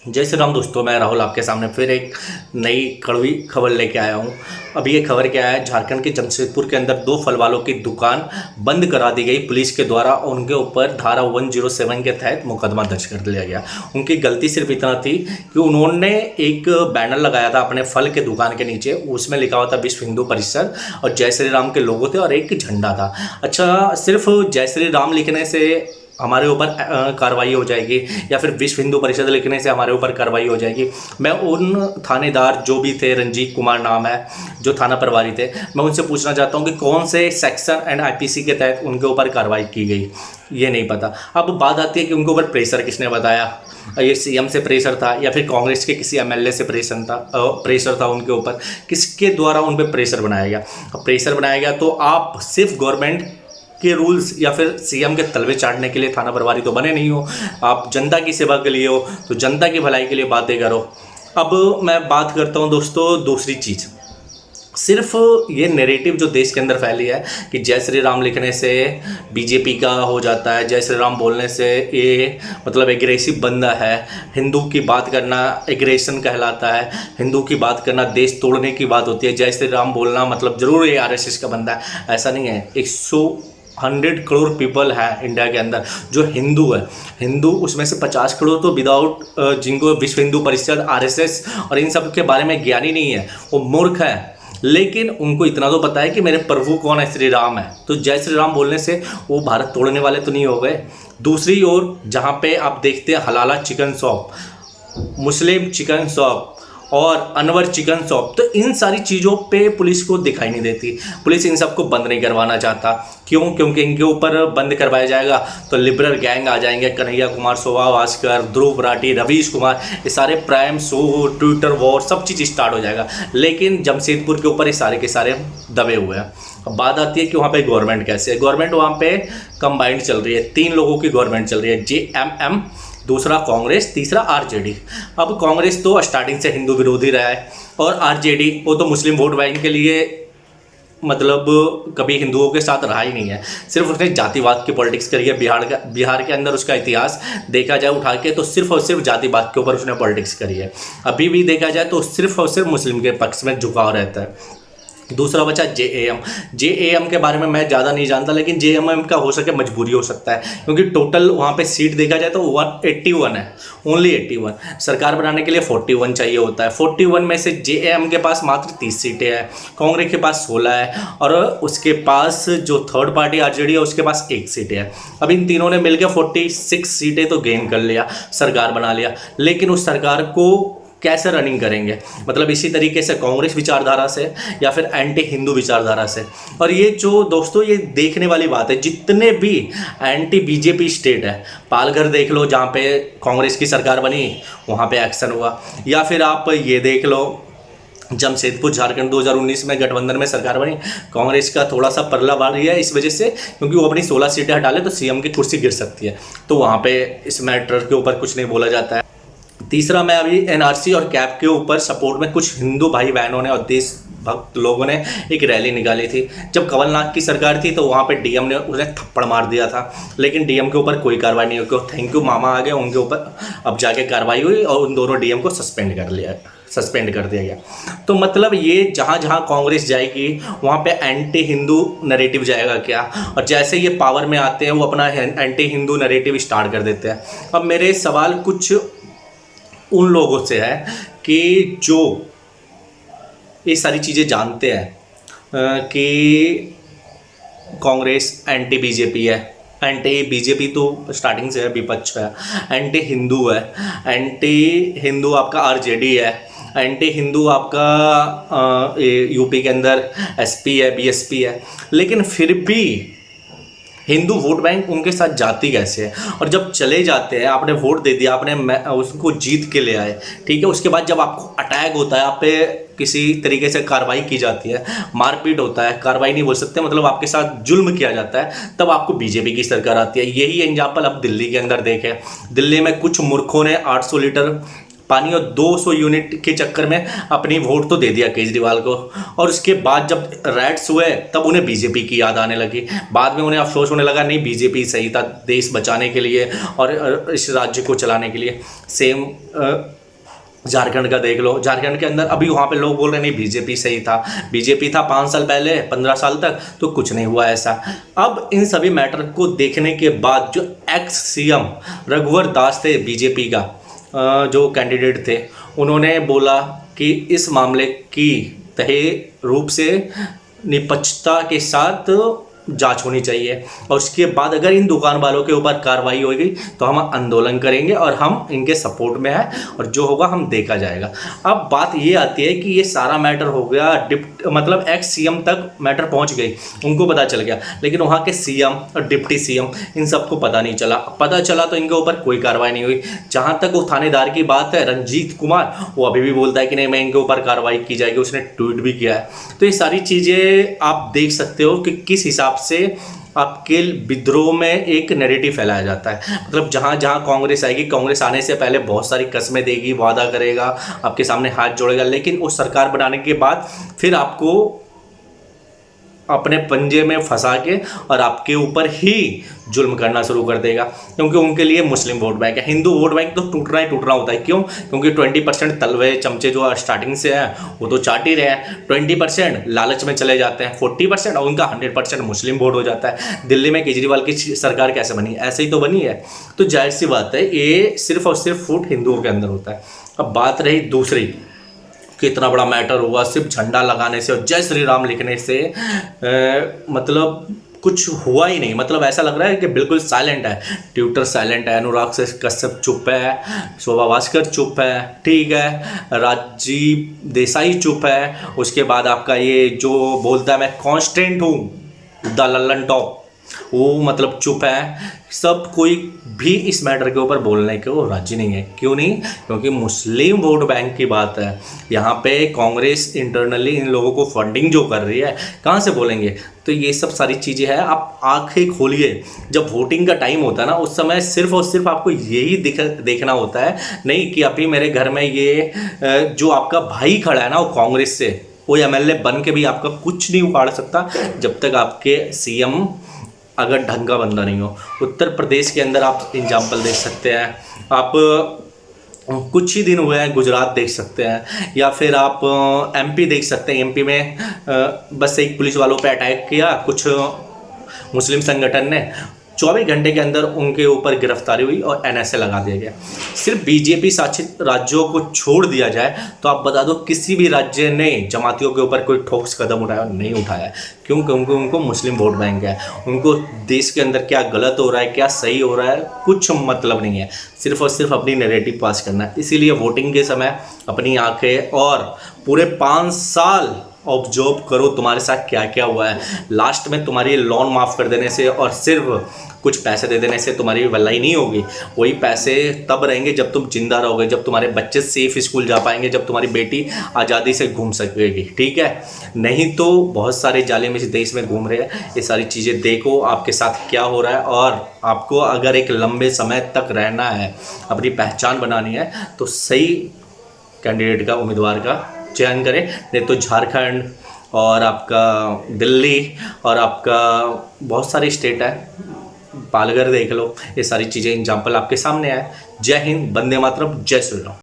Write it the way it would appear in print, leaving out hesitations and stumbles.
जय श्री राम दोस्तों, मैं राहुल आपके सामने फिर एक नई कड़वी खबर लेके आया हूँ। अभी ये खबर क्या है, झारखंड के जमशेदपुर के अंदर दो फल वालों की दुकान बंद करा दी गई पुलिस के द्वारा और उनके ऊपर धारा 107 के तहत मुकदमा दर्ज कर लिया गया। उनकी गलती सिर्फ इतना थी कि उन्होंने एक बैनर लगाया था अपने फल के दुकान के नीचे, उसमें लिखा हुआ था विश्व हिंदू परिषद और जय श्री राम के लोगो थे और एक झंडा था। अच्छा, सिर्फ जय श्री राम लिखने से हमारे ऊपर कार्रवाई हो जाएगी या फिर विश्व हिंदू परिषद लिखने से हमारे ऊपर कार्रवाई हो जाएगी? मैं उन थानेदार जो भी थे, रंजीत कुमार नाम है, जो थाना प्रभारी थे, मैं उनसे पूछना चाहता हूँ कि कौन से सेक्शन एंड आईपीसी के तहत उनके ऊपर कार्रवाई की गई, ये नहीं पता। अब बात आती है कि उनके ऊपर प्रेशर किसने बताया, ये सीएम से प्रेशर था या फिर कांग्रेस के किसी एमएलए से प्रेशर था उनके ऊपर, किसके द्वारा उन पर प्रेशर बनाया गया? प्रेशर बनाया गया तो आप सिर्फ गवर्नमेंट के रूल्स या फिर सीएम के तलवे चाटने के लिए थाना प्रभारी तो बने नहीं हो, आप जनता की सेवा के लिए हो, तो जनता की भलाई के लिए बातें करो। अब मैं बात करता हूं दोस्तों दूसरी चीज़। सिर्फ ये नैरेटिव जो देश के अंदर फैली है कि जय श्री राम लिखने से बीजेपी का हो जाता है, जय श्री राम बोलने से ये मतलब एग्रेसिव बंदा है, हिंदू की बात करना एग्रेशन कहलाता है, हिंदू की बात करना देश तोड़ने की बात होती है, जय श्री राम बोलना मतलब ज़रूर ये आरएसएस का बंदा है। ऐसा नहीं है। 100 करोड़ पीपल है इंडिया के अंदर जो हिंदू है। हिंदू उसमें से 50 करोड़ तो विदाउट जिनको विश्व हिंदू परिषद, आरएसएस और इन सब के बारे में ज्ञान ही नहीं है, वो मूर्ख है। लेकिन उनको इतना तो पता है कि मेरे प्रभु कौन है, श्री राम है। तो जय श्री राम बोलने से वो भारत तोड़ने वाले तो नहीं हो गए। दूसरी ओर जहाँ पे आप देखते हैं हलाला चिकन शॉप, मुस्लिम चिकन शॉप और अनवर चिकन शॉप, तो इन सारी चीज़ों पे पुलिस को दिखाई नहीं देती। पुलिस इन सबको बंद नहीं करवाना चाहता। क्यों? क्योंकि इनके ऊपर बंद करवाया जाएगा तो लिबरल गैंग आ जाएंगे, कन्हैया कुमार, शोभा भास्कर, ध्रुव राठी, रवीश कुमार, ये सारे प्राइम शो, ट्विटर वॉर सब चीज़ स्टार्ट हो जाएगा। लेकिन जमशेदपुर के ऊपर ये सारे के सारे दबे हुए हैं। अब बात आती है कि वहाँ पे गवर्नमेंट कैसे है। गवर्नमेंट वहाँ पे कंबाइंड चल रही है, 3 लोगों की गवर्नमेंट चल रही है, जेएमएम, दूसरा कांग्रेस, तीसरा आरजेडी। अब कांग्रेस तो स्टार्टिंग से हिंदू विरोधी रहा है और आरजेडी वो तो मुस्लिम वोट बैंक के लिए मतलब कभी हिंदुओं के साथ रहा ही नहीं है। सिर्फ उसने जातिवाद की पॉलिटिक्स करी है। बिहार के अंदर उसका इतिहास देखा जाए उठा के तो सिर्फ और सिर्फ जातिवाद के ऊपर उसने पॉलिटिक्स करी है। अभी भी देखा जाए तो सिर्फ और सिर्फ मुस्लिम के पक्ष में झुकाव रहता है। दूसरा बचा जेएएम। जेएएम के बारे में मैं ज़्यादा नहीं जानता, लेकिन जेएमएम का हो सके मजबूरी हो सकता है क्योंकि टोटल वहाँ पे सीट देखा जाए तो 181 है, ओनली 81। सरकार बनाने के लिए 41 चाहिए होता है। 41 में से जेएएम के पास मात्र 30 सीटें हैं, कांग्रेस के पास 16 है और उसके पास जो थर्ड पार्टी आरजेडी है उसके पास 1 सीट है। अब इन तीनों ने मिलकर 46 सीटें तो गेन कर लिया, सरकार बना लिया। लेकिन उस सरकार को कैसे रनिंग करेंगे? मतलब इसी तरीके से कांग्रेस विचारधारा से या फिर एंटी हिंदू विचारधारा से। और ये जो दोस्तों ये देखने वाली बात है, जितने भी एंटी बीजेपी स्टेट है, पालघर देख लो जहाँ पे कांग्रेस की सरकार बनी, वहाँ पे एक्शन हुआ, या फिर आप ये देख लो जमशेदपुर झारखंड 2019 में गठबंधन में सरकार बनी, कांग्रेस का थोड़ा सा परला बढ़ गया इस वजह से क्योंकि वो अपनी 16 सीटें हटा ले तो सीएम की कुर्सी गिर सकती है, तो वहाँ पे इस मैटर के ऊपर कुछ नहीं बोला जाता है। तीसरा, मैं अभी एनआरसी और कैप के ऊपर सपोर्ट में कुछ हिंदू भाई बहनों ने और देशभक्त लोगों ने एक रैली निकाली थी। जब कमलनाथ की सरकार थी तो वहाँ पे डीएम ने उन्हें थप्पड़ मार दिया था, लेकिन डीएम के ऊपर कोई कार्रवाई नहीं हुई। थैंक यू मामा आ गए, उनके ऊपर अब जाके कार्रवाई हुई और उन दोनों डीएम को सस्पेंड कर दिया गया। तो मतलब ये जहाँ जहाँ कांग्रेस जाएगी वहाँ पे एंटी हिंदू नैरेटिव जाएगा क्या? और जैसे ये पावर में आते हैं वो अपना एंटी हिंदू नैरेटिव स्टार्ट कर देते हैं। अब मेरे सवाल कुछ उन लोगों से है कि जो ये सारी चीज़ें जानते हैं कि कांग्रेस एंटी बीजेपी है, एंटी बीजेपी तो स्टार्टिंग से है, विपक्ष है, एंटी हिंदू है, एंटी हिंदू आपका आरजेडी है, एंटी हिंदू आपका यूपी के अंदर एसपी है, बीएसपी है, लेकिन फिर भी हिंदू वोट बैंक उनके साथ जाती कैसे है? और जब चले जाते हैं, आपने वोट दे दिया, आपने उसको जीत के ले आए, ठीक है, उसके बाद जब आपको अटैक होता है, आप पे किसी तरीके से कार्रवाई की जाती है, मारपीट होता है, कार्रवाई नहीं बोल सकते, मतलब आपके साथ जुल्म किया जाता है, तब आपको बीजेपी की सरकार आती है। यही एग्जाम्पल अब दिल्ली के अंदर देखें। दिल्ली में कुछ मूर्खों ने 800 लीटर पानी और 200 यूनिट के चक्कर में अपनी वोट तो दे दिया केजरीवाल को। और उसके बाद जब रैट्स हुए तब उन्हें बीजेपी की याद आने लगी। बाद में उन्हें अफसोस होने लगा, नहीं बीजेपी सही था देश बचाने के लिए और इस राज्य को चलाने के लिए। सेम झारखंड का देख लो, झारखंड के अंदर अभी वहाँ पे लोग बोल रहे नहीं बीजेपी सही था, बीजेपी था 5 साल पहले, 15 साल तक तो कुछ नहीं हुआ ऐसा। अब इन सभी मैटर को देखने के बाद जो एक्स सीएम रघुवर दास थे बीजेपी का जो कैंडिडेट थे, उन्होंने बोला कि इस मामले की तय रूप से निष्पक्षता के साथ जांच होनी चाहिए और उसके बाद अगर इन दुकान वालों के ऊपर कार्रवाई होगी तो हम आंदोलन करेंगे और हम इनके सपोर्ट में हैं और जो होगा हम देखा जाएगा। अब बात ये आती है कि ये सारा मैटर हो गया मतलब एक्स सीएम तक मैटर पहुंच गई, उनको पता चल गया, लेकिन वहाँ के सीएम और डिप्टी सीएम इन सबको पता नहीं चला। पता चला तो इनके ऊपर कोई कार्रवाई नहीं हुई। जहाँ तक वो थानेदार की बात है रंजीत कुमार, वो अभी भी बोलता है कि नहीं मैं इनके ऊपर कार्रवाई की जाएगी, उसने ट्वीट भी किया है। तो ये सारी चीज़ें आप देख सकते हो कि किस हिसाब से आपके विद्रोह में एक नैरेटिव फैलाया जाता है। मतलब जहाँ जहाँ कांग्रेस आएगी, कांग्रेस आने से पहले बहुत सारी कस्में देगी, वादा करेगा, आपके सामने हाथ जोड़ेगा, लेकिन उस सरकार बनाने के बाद फिर आपको अपने पंजे में फंसा के और आपके ऊपर ही जुल्म करना शुरू कर देगा, क्योंकि उनके लिए मुस्लिम वोट बैंक है। हिंदू वोट बैंक तो टूटना ही टूटना होता है। क्यों? क्योंकि 20% तलवे चमचे जो स्टार्टिंग से हैं वो तो चाट ही रहे हैं, 20% लालच में चले जाते हैं, 40% और उनका 100% मुस्लिम वोट हो जाता है। दिल्ली में केजरीवाल की सरकार कैसे बनी? ऐसे ही तो बनी है। तो जाहिर सी बात है ये सिर्फ और सिर्फ फूट हिंदुओं के अंदर होता है। अब बात रही दूसरी, कितना बड़ा मैटर हुआ सिर्फ झंडा लगाने से और जय श्री राम लिखने से, मतलब कुछ हुआ ही नहीं। मतलब ऐसा लग रहा है कि बिल्कुल साइलेंट है, ट्विटर साइलेंट है, अनुराग से कश्यप चुप है, शोभा भास्कर चुप है, ठीक है, राजीव देसाई चुप है, उसके बाद आपका ये जो बोलता है मैं कॉन्स्टेंट हूँ द लल्लन टॉप, वो मतलब चुप है। सब कोई भी इस मैटर के ऊपर बोलने को राजी नहीं है। क्यों नहीं? क्योंकि मुस्लिम वोट बैंक की बात है। यहाँ पे कांग्रेस इंटरनली इन लोगों को फंडिंग जो कर रही है, कहाँ से बोलेंगे? तो ये सब सारी चीज़ें हैं। आप आंखें खोलिए, जब वोटिंग का टाइम होता है ना, उस समय सिर्फ और सिर्फ आपको यही देखना होता है, नहीं कि अभी मेरे घर में ये जो आपका भाई खड़ा है ना वो कांग्रेस से, वो एमएलए बन के भी आपका कुछ नहीं उखाड़ सकता जब तक आपके सीएम अगर ढंग का बंदा नहीं हो। उत्तर प्रदेश के अंदर आप एग्जाम्पल देख सकते हैं, आप कुछ ही दिन हुए हैं गुजरात देख सकते हैं, या फिर आप एमपी देख सकते हैं। एमपी में बस एक पुलिस वालों पे अटैक किया कुछ मुस्लिम संगठन ने, 24 घंटे के अंदर उनके ऊपर गिरफ्तारी हुई और एनएसए लगा दिया गया। सिर्फ बीजेपी शासित राज्यों को छोड़ दिया जाए तो आप बता दो किसी भी राज्य ने जमातियों के ऊपर कोई ठोस कदम उठाया नहीं उठाया। क्यों? क्योंकि उनको मुस्लिम वोट बैंक है, उनको देश के अंदर क्या गलत हो रहा है क्या सही हो रहा है कुछ मतलब नहीं है, सिर्फ और सिर्फ अपनी नैरेटिव पास करना है। इसीलिए वोटिंग के समय अपनी आंखें और पूरे 5 साल ऑब्जर्व करो तुम्हारे साथ क्या क्या हुआ है। लास्ट में तुम्हारी लोन माफ़ कर देने से और सिर्फ कुछ पैसे दे देने से तुम्हारी भलाई नहीं होगी। वही पैसे तब रहेंगे जब तुम जिंदा रहोगे, जब तुम्हारे बच्चे सेफ स्कूल जा पाएंगे, जब तुम्हारी बेटी आज़ादी से घूम सकेगी, ठीक है? नहीं तो बहुत सारे जालिम इस देश में घूम रहे हैं। ये सारी चीज़ें देखो आपके साथ क्या हो रहा है, और आपको अगर एक लंबे समय तक रहना है, अपनी पहचान बनानी है, तो सही कैंडिडेट का, उम्मीदवार का चयन करें। नहीं तो झारखंड और आपका दिल्ली और आपका बहुत सारे स्टेट है, पालघर देख लो, ये सारी चीज़ें एग्जाम्पल आपके सामने आए। जय हिंद, वंदे मातरम, जय श्री राम।